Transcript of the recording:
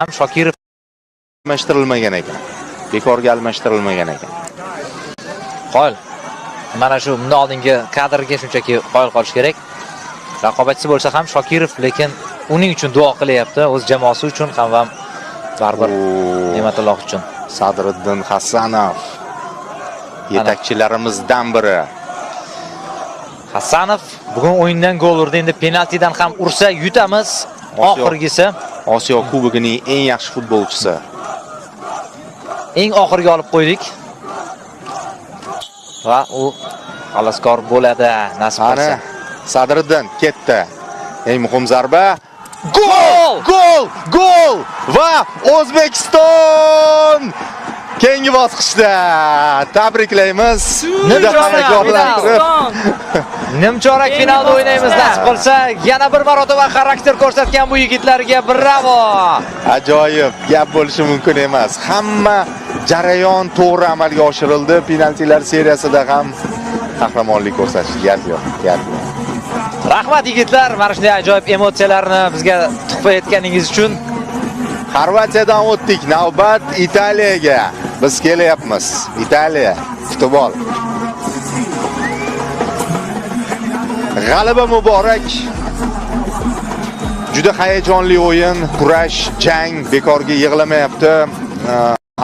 ham Shokirov almashtirilmagan ekan. Bekorga almashtirilmagan ekan. qoyil. Mana shu bundan oldingi kadrga shunchaki qoyil qolish kerak. Raqobatchi bo'lsa ham Shokirov, lekin uning uchun duo qilyapti, o'z jamoasi uchun ham baribir Ne'matulloh uchun. Sadriddin Hasanov yetakchilarimizdan biri. Hasanov bugun o'yindan gol urdi. Endi penaltidan ham ursa yutamiz. Oxirgisi Osiyo Kubogining eng yaxshi futbolchisi. Eng oxirga olib qo'ydik. Va u xaloskor bo'ladi, nasib qilsa. Sadriddin ketdi. Eng muhim zarba. Gol! Gol! Gol! Va O'zbekiston keyingi bosqichda. Tabriklaymiz. Nimchorak finalda o'ynaymiz, nasib qilsa. Yana bir marotaba xarakter ko'rsatgan bu yigitlarga bravo. Ajoyib, gap bo'lishi mumkin emas. Hamma jarayon to'g'ri amalga oshirildi. Penaltilar seriyasida ham qahramonlik ko'rsatish gap yo'q. Rahmat yigitlar, mana shunday ajoyib emotsiyalarni bizga tuhfa etganingiz uchun. Xorvatiyadan o'tdik, navbat Italiyaga. Biz kelyapmiz. Italiya, kutib ol. G'alaba muborak. Juda hayajonli o'yin, kurash, jang bekorga yig'lamayapti.